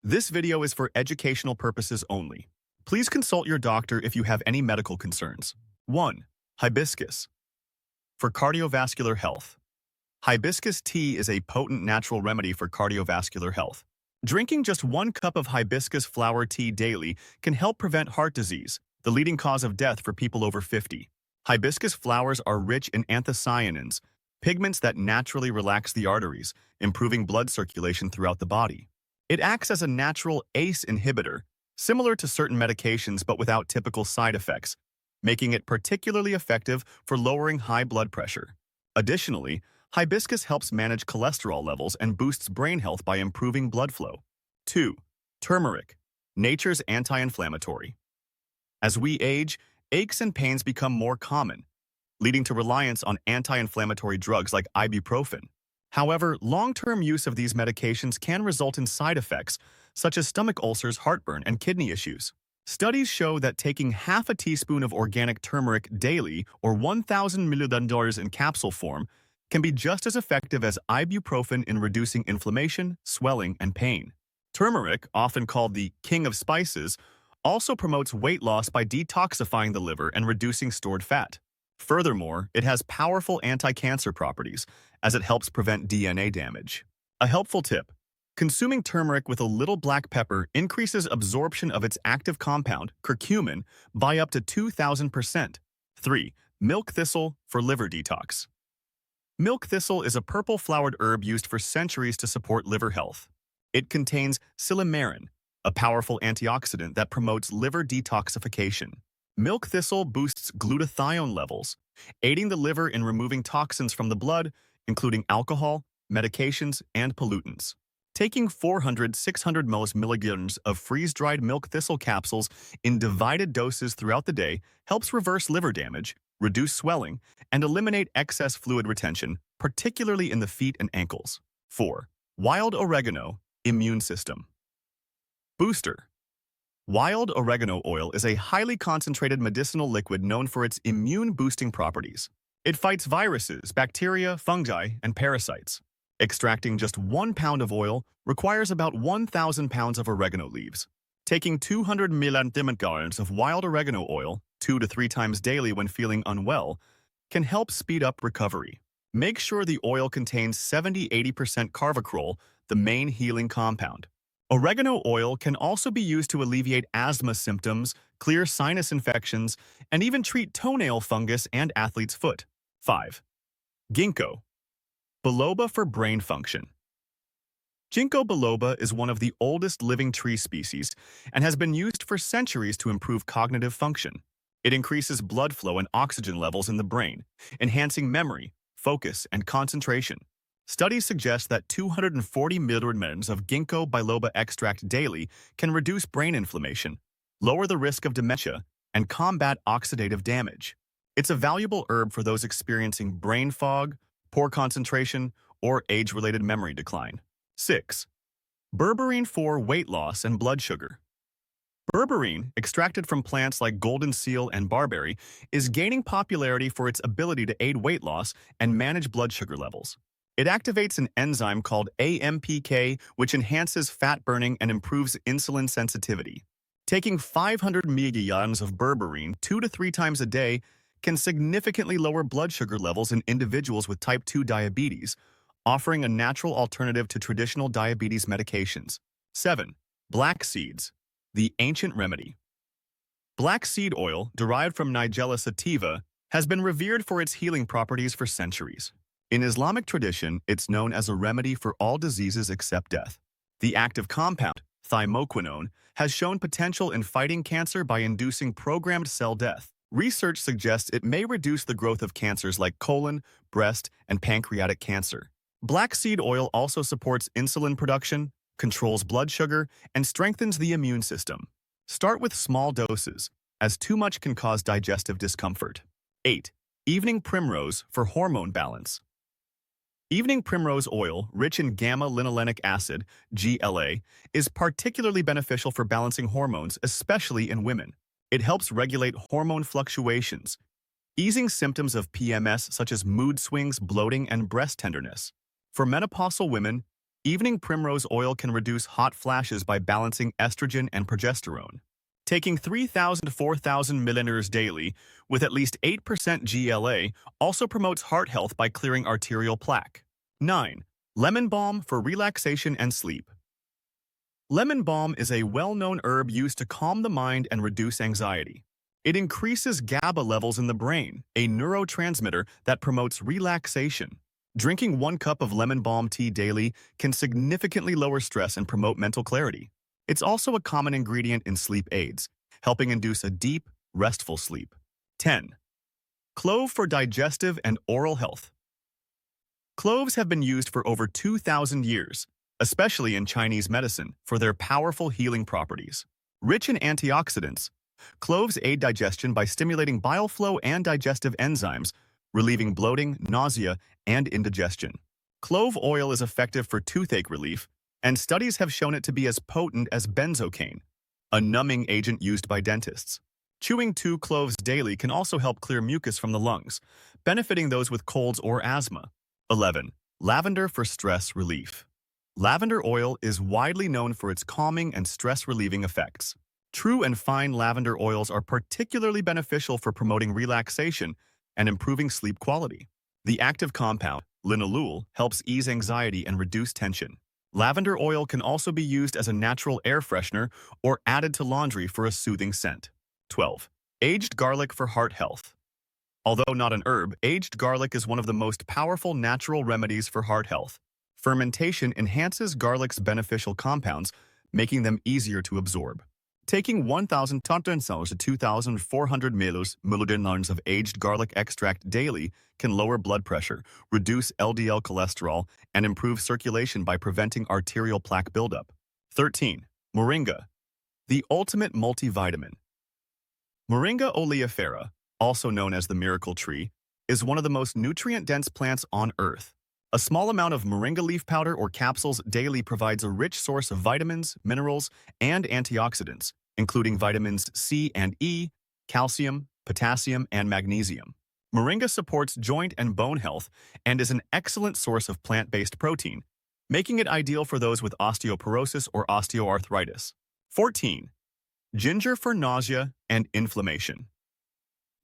This video is for educational purposes only. Please consult your doctor if you have any medical concerns. 1. Hibiscus. For cardiovascular health. Hibiscus tea is a potent natural remedy for cardiovascular health. Drinking just 1 cup of hibiscus flower tea daily can help prevent heart disease, the leading cause of death for people over 50. Hibiscus flowers are rich in anthocyanins, pigments that naturally relax the arteries, improving blood circulation throughout the body. It acts as a natural ACE inhibitor, similar to certain medications but without typical side effects, making it particularly effective for lowering high blood pressure. Additionally, hibiscus helps manage cholesterol levels and boosts brain health by improving blood flow. 2. Turmeric, nature's anti-inflammatory. As we age, aches and pains become more common, leading to reliance on anti-inflammatory drugs like ibuprofen. However, long-term use of these medications can result in side effects, such as stomach ulcers, heartburn, and kidney issues. Studies show that taking half a teaspoon of organic turmeric daily, or 1,000 milliliters in capsule form, can be just as effective as ibuprofen in reducing inflammation, swelling, and pain. Turmeric, often called the king of spices, also promotes weight loss by detoxifying the liver and reducing stored fat. Furthermore, it has powerful anti-cancer properties, as it helps prevent DNA damage. A helpful tip: consuming turmeric with a little black pepper increases absorption of its active compound, curcumin, by up to 2,000%. 3. Milk thistle for liver detox. Milk thistle is a purple-flowered herb used for centuries to support liver health. It contains silymarin, a powerful antioxidant that promotes liver detoxification. Milk thistle boosts glutathione levels, aiding the liver in removing toxins from the blood, including alcohol, medications, and pollutants. Taking 400-600 milligrams of freeze-dried milk thistle capsules in divided doses throughout the day helps reverse liver damage, reduce swelling, and eliminate excess fluid retention, particularly in the feet and ankles. 4. Wild oregano, immune system booster. Wild oregano oil is a highly concentrated medicinal liquid known for its immune-boosting properties. It fights viruses, bacteria, fungi, and parasites. Extracting just 1 pound of oil requires about 1,000 pounds of oregano leaves. Taking 200 milliliters of wild oregano oil 2 to 3 times daily when feeling unwell can help speed up recovery. Make sure the oil contains 70–80% carvacrol, the main healing compound. Oregano oil can also be used to alleviate asthma symptoms, clear sinus infections, and even treat toenail fungus and athlete's foot. 5. Ginkgo biloba for brain function. Ginkgo biloba is one of the oldest living tree species and has been used for centuries to improve cognitive function. It increases blood flow and oxygen levels in the brain, enhancing memory, focus, and concentration. Studies suggest that 240 milligrams of Ginkgo biloba extract daily can reduce brain inflammation, lower the risk of dementia, and combat oxidative damage. It's a valuable herb for those experiencing brain fog, poor concentration, or age-related memory decline. 6. Berberine for weight loss and blood sugar. Berberine, extracted from plants like golden seal and barberry, is gaining popularity for its ability to aid weight loss and manage blood sugar levels. It activates an enzyme called AMPK, which enhances fat burning and improves insulin sensitivity. Taking 500 milligrams of berberine 2 to 3 times a day can significantly lower blood sugar levels in individuals with type 2 diabetes, offering a natural alternative to traditional diabetes medications. 7. Black seeds, the ancient remedy. Black seed oil, derived from Nigella sativa, has been revered for its healing properties for centuries. In Islamic tradition, it's known as a remedy for all diseases except death. The active compound, thymoquinone, has shown potential in fighting cancer by inducing programmed cell death. Research suggests it may reduce the growth of cancers like colon, breast, and pancreatic cancer. Black seed oil also supports insulin production, controls blood sugar, and strengthens the immune system. Start with small doses, as too much can cause digestive discomfort. 8. Evening primrose for hormone balance. Evening primrose oil, rich in gamma-linolenic acid, GLA, is particularly beneficial for balancing hormones, especially in women. It helps regulate hormone fluctuations, easing symptoms of PMS such as mood swings, bloating, and breast tenderness. For menopausal women, Evening primrose oil can reduce hot flashes by balancing estrogen and progesterone. Taking 3,000 to 4,000 milliliters daily, with at least 8% GLA, also promotes heart health by clearing arterial plaque. 9. Lemon balm for relaxation and sleep. Lemon balm is a well-known herb used to calm the mind and reduce anxiety. It increases GABA levels in the brain, a neurotransmitter that promotes relaxation. Drinking 1 cup of lemon balm tea daily can significantly lower stress and promote mental clarity. It's also a common ingredient in sleep aids, helping induce a deep, restful sleep. 10. Clove for digestive and oral health. Cloves have been used for over 2,000 years, especially in Chinese medicine, for their powerful healing properties. Rich in antioxidants, cloves aid digestion by stimulating bile flow and digestive enzymes, relieving bloating, nausea, and indigestion. Clove oil is effective for toothache relief, and studies have shown it to be as potent as benzocaine, a numbing agent used by dentists. Chewing 2 cloves daily can also help clear mucus from the lungs, benefiting those with colds or asthma. 11. Lavender for stress relief. Lavender oil is widely known for its calming and stress-relieving effects. True and fine lavender oils are particularly beneficial for promoting relaxation and improving sleep quality. The active compound, linalool, helps ease anxiety and reduce tension. Lavender oil can also be used as a natural air freshener or added to laundry for a soothing scent. 12. Aged garlic for heart health. Although not an herb, aged garlic is one of the most powerful natural remedies for heart health. Fermentation enhances garlic's beneficial compounds, making them easier to absorb. Taking 1,000 to 2,400 milliliters of aged garlic extract daily can lower blood pressure, reduce LDL cholesterol, and improve circulation by preventing arterial plaque buildup. 13. Moringa, the ultimate multivitamin. Moringa oleifera, also known as the miracle tree, is one of the most nutrient-dense plants on Earth. A small amount of moringa leaf powder or capsules daily provides a rich source of vitamins, minerals, and antioxidants, including vitamins C and E, calcium, potassium, and magnesium. Moringa supports joint and bone health and is an excellent source of plant-based protein, making it ideal for those with osteoporosis or osteoarthritis. 14. Ginger for nausea and inflammation.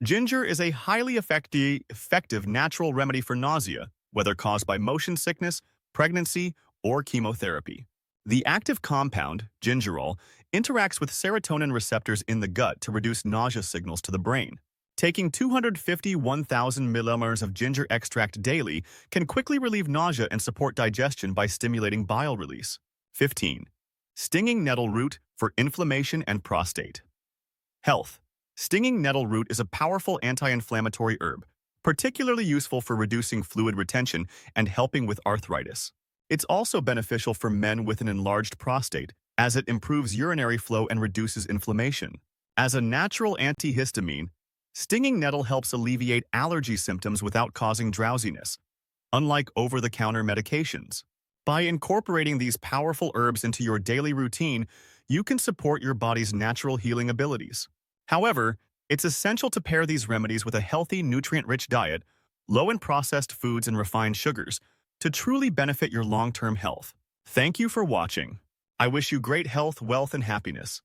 Ginger is a highly effective natural remedy for nausea, whether caused by motion sickness, pregnancy, or chemotherapy. The active compound, gingerol, interacts with serotonin receptors in the gut to reduce nausea signals to the brain. Taking 251,000 milliliters of ginger extract daily can quickly relieve nausea and support digestion by stimulating bile release. 15. Stinging nettle root for inflammation and prostate. Health. Stinging nettle root is a powerful anti-inflammatory herb, particularly useful for reducing fluid retention and helping with arthritis. It's also beneficial for men with an enlarged prostate, as it improves urinary flow and reduces inflammation. As a natural antihistamine, stinging nettle helps alleviate allergy symptoms without causing drowsiness, unlike over-the-counter medications. By incorporating these powerful herbs into your daily routine, you can support your body's natural healing abilities. However, it's essential to pair these remedies with a healthy, nutrient-rich diet, low in processed foods and refined sugars, to truly benefit your long-term health. Thank you for watching. I wish you great health, wealth, and happiness.